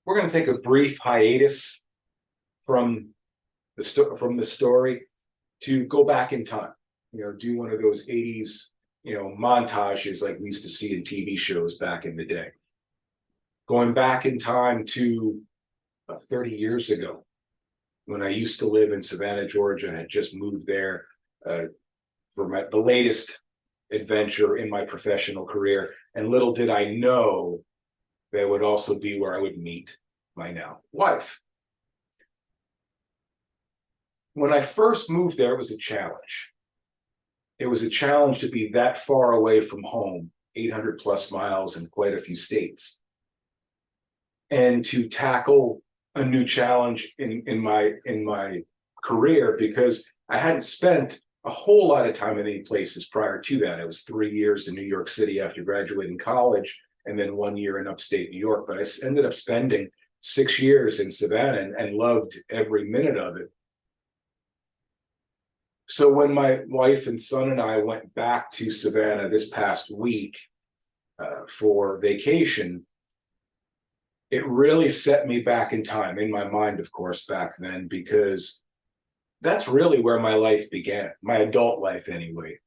we're going to take a brief hiatus from the story to go back in time. Do one of those 80s, montages like we used to see in TV shows back in the day. Going back in time to 30 years ago, when I used to live in Savannah, Georgia. I had just moved there for the latest adventure in my professional career. And little did I know that would also be where I would meet my now wife. When I first moved there, it was a challenge. It was a challenge to be that far away from home, 800 plus miles in quite a few states, and to tackle a new challenge in my career, because I hadn't spent a whole lot of time in any places prior to that. I was 3 years in New York City after graduating college, and then 1 year in upstate New York. But I ended up spending 6 years in Savannah and loved every minute of it. So when my wife and son and I went back to Savannah this past week for vacation, it really set me back in time, in my mind, of course, back then, because that's really where my life began, my adult life anyway.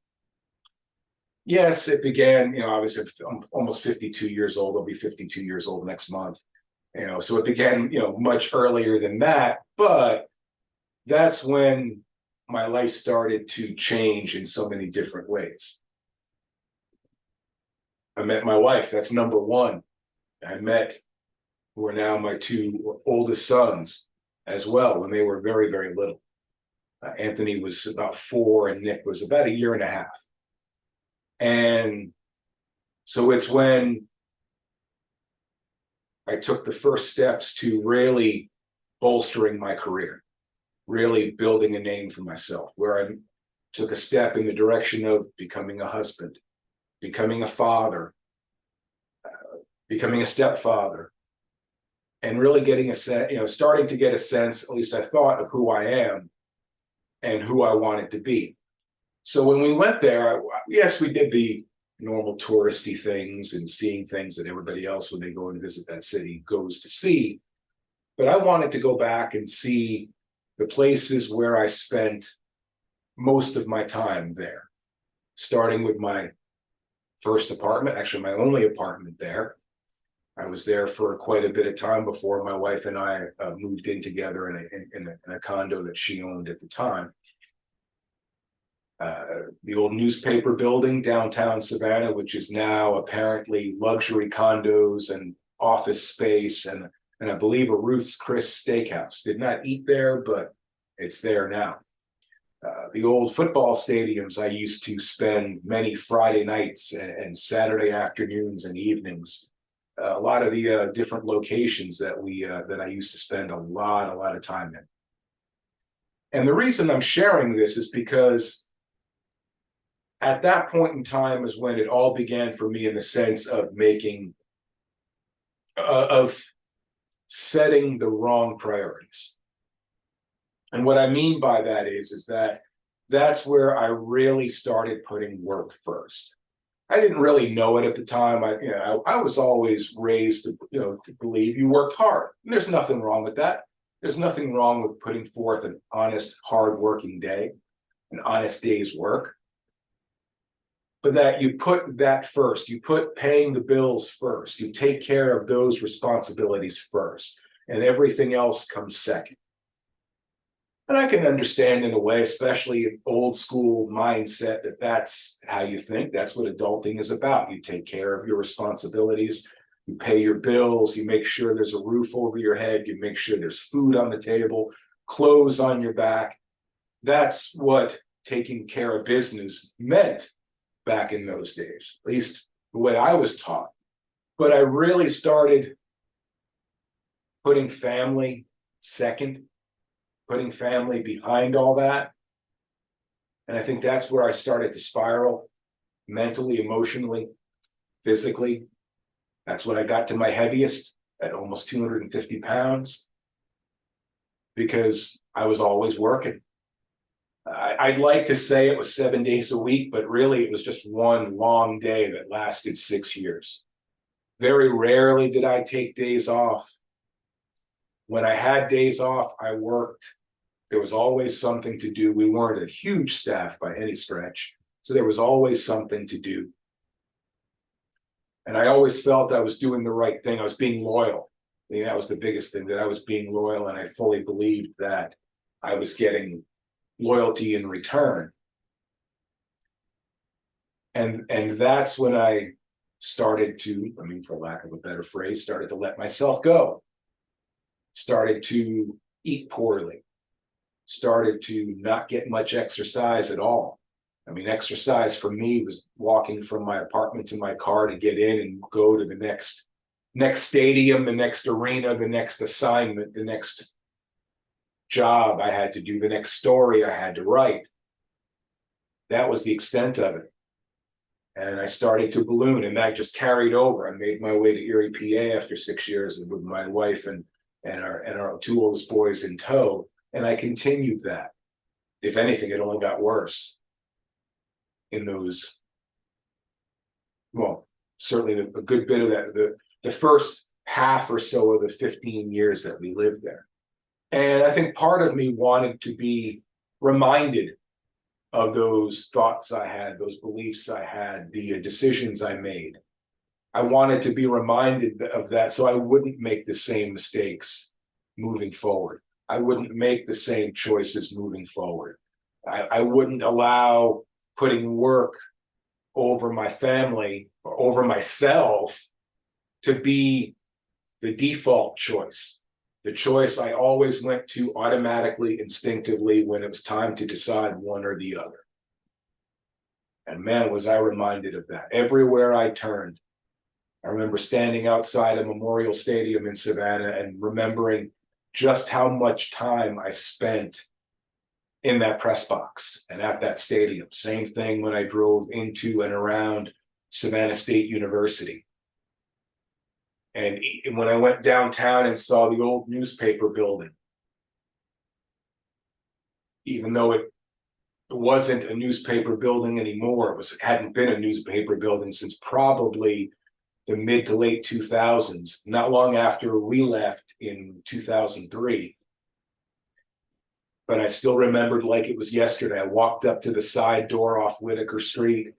Yes, it began, obviously I'm almost 52 years old. I'll be 52 years old next month. So it began, much earlier than that, but that's when my life started to change in so many different ways. I met my wife, that's number one. I met who are now my two oldest sons as well, when they were very, very little. Anthony was about 4 and Nick was about 1.5 years. And so it's when I took the first steps to really bolstering my career, really building a name for myself, where I took a step in the direction of becoming a husband, becoming a father, becoming a stepfather, and really getting a sense, starting to get a sense, at least I thought, of who I am and who I wanted to be. So when we went there, yes, we did the normal touristy things and seeing things that everybody else, when they go and visit that city, goes to see. But I wanted to go back and see the places where I spent most of my time there, starting with my first apartment, actually my only apartment there. I was there for quite a bit of time before my wife and I moved in together in a condo that she owned at the time. The old newspaper building downtown Savannah, which is now apparently luxury condos and office space, and I believe a Ruth's Chris Steakhouse. Did not eat there, but it's there now. The old football stadiums I used to spend many Friday nights and Saturday afternoons and evenings. A lot of the different locations that I used to spend a lot of time in. And the reason I'm sharing this is because at that point in time is when it all began for me, in the sense of of setting the wrong priorities. And what I mean by that is that that's where I really started putting work first. I didn't really know it at the time. I was always raised to believe you worked hard. And there's nothing wrong with that. There's nothing wrong with putting forth an honest, hard-working day, an honest day's work. But that you put that first. You put paying the bills first. You take care of those responsibilities first, and everything else comes second. And I can understand in a way, especially an old school mindset, that that's how you think. That's what adulting is about. You take care of your responsibilities, you pay your bills, you make sure there's a roof over your head, you make sure there's food on the table, clothes on your back. That's what taking care of business meant back in those days, at least the way I was taught. But I really started putting family second, putting family behind all that. And I think that's where I started to spiral mentally, emotionally, physically. That's when I got to my heaviest, at almost 250 pounds, because I was always working. I'd like to say it was 7 days a week, but really it was just one long day that lasted 6 years. Very rarely did I take days off. When I had days off, I worked. There was always something to do. We weren't a huge staff by any stretch, so there was always something to do. And I always felt I was doing the right thing. I was being loyal. I mean, that was the biggest thing, that I was being loyal, and I fully believed that I was getting loyalty in return. And that's when I started to, I mean, for lack of a better phrase, started to let myself go. Started to eat poorly. Started to not get much exercise at all. I mean, exercise for me was walking from my apartment to my car to get in and go to the next stadium, the next arena, the next assignment, the next job I had to do, the next story I had to write. That was the extent of it. And I started to balloon, and that just carried over. I made my way to Erie, PA after 6 years with my wife and our two oldest boys in tow. And I continued that. If anything, it only got worse in those, well, certainly a good bit of that, the first half or so of the 15 years that we lived there. And I think part of me wanted to be reminded of those thoughts I had, those beliefs I had, the decisions I made. I wanted to be reminded of that so I wouldn't make the same mistakes moving forward. I wouldn't make the same choices moving forward. I wouldn't allow putting work over my family or over myself to be the default choice, the choice I always went to automatically, instinctively when it was time to decide one or the other. And man, was I reminded of that. Everywhere I turned, I remember standing outside a Memorial Stadium in Savannah and remembering just how much time I spent in that press box and at that stadium. Same thing when I drove into and around Savannah State University. And when I went downtown and saw the old newspaper building, even though it wasn't a newspaper building anymore, it hadn't been a newspaper building since probably the mid to late 2000s, not long after we left in 2003. But I still remembered like it was yesterday. I walked up to the side door off Whitaker Street,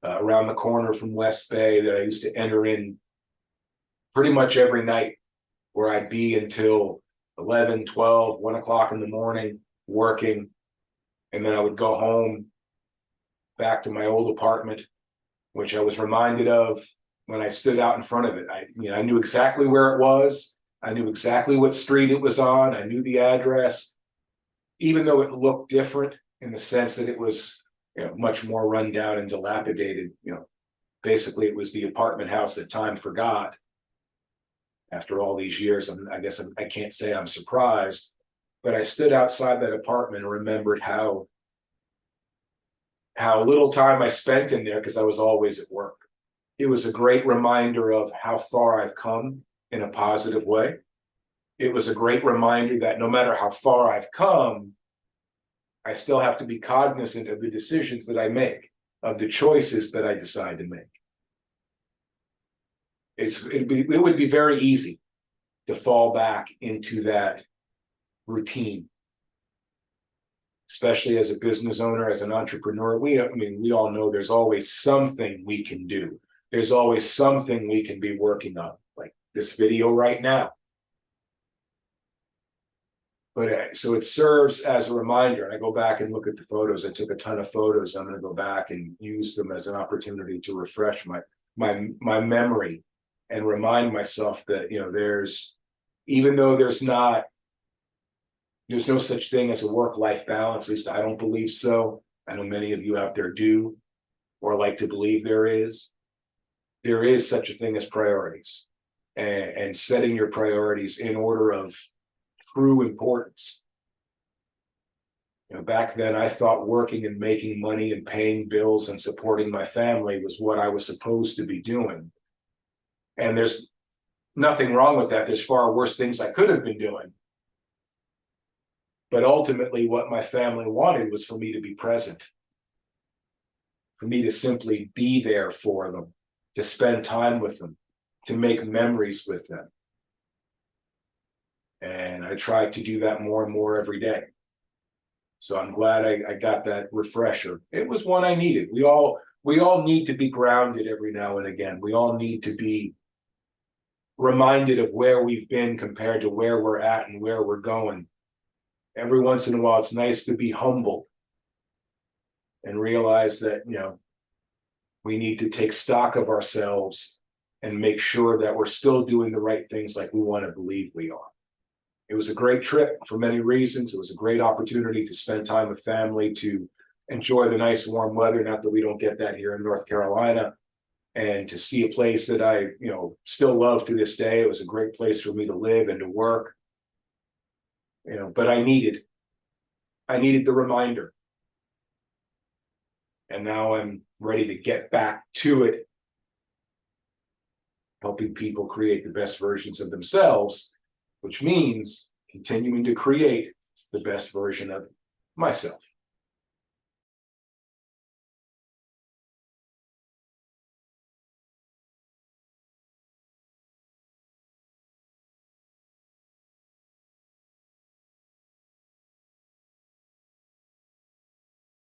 around the corner from West Bay, that I used to enter in pretty much every night, where I'd be until 11, 12, 1 o'clock in the morning working. And then I would go home back to my old apartment, which I was reminded of when I stood out in front of it. I knew exactly where it was. I knew exactly what street it was on. I knew the address, even though it looked different in the sense that it was, much more run down and dilapidated. Basically it was the apartment house that time forgot. After all these years, I guess I can't say I'm surprised, but I stood outside that apartment and remembered how little time I spent in there because I was always at work. It was a great reminder of how far I've come in a positive way. It was a great reminder that no matter how far I've come, I still have to be cognizant of the decisions that I make, of the choices that I decide to make. It would be very easy to fall back into that routine, especially as a business owner, as an entrepreneur. We all know there's always something we can do. There's always something we can be working on, like this video right now. But so it serves as a reminder. I go back and look at the photos. I took a ton of photos. I'm going to go back and use them as an opportunity to refresh my memory and remind myself that, even though there's no such thing as a work-life balance, at least I don't believe so. I know many of you out there do, or like to believe there is such a thing as priorities, and setting your priorities in order of true importance. Back then I thought working and making money and paying bills and supporting my family was what I was supposed to be doing. And there's nothing wrong with that. There's far worse things I could have been doing. But ultimately, what my family wanted was for me to be present, for me to simply be there for them, to spend time with them, to make memories with them. And I try to do that more and more every day. So I'm glad I got that refresher. It was one I needed. We all need to be grounded every now and again. We all need to be reminded of where we've been compared to where we're at and where we're going. Every once in a while, it's nice to be humbled and realize that, we need to take stock of ourselves and make sure that we're still doing the right things like we want to believe we are. It was a great trip for many reasons. It was a great opportunity to spend time with family, to enjoy the nice warm weather, not that we don't get that here in North Carolina, and to see a place that I, still love to this day. It was a great place for me to live and to work. But I needed the reminder. And now I'm ready to get back to it, helping people create the best versions of themselves, which means continuing to create the best version of myself.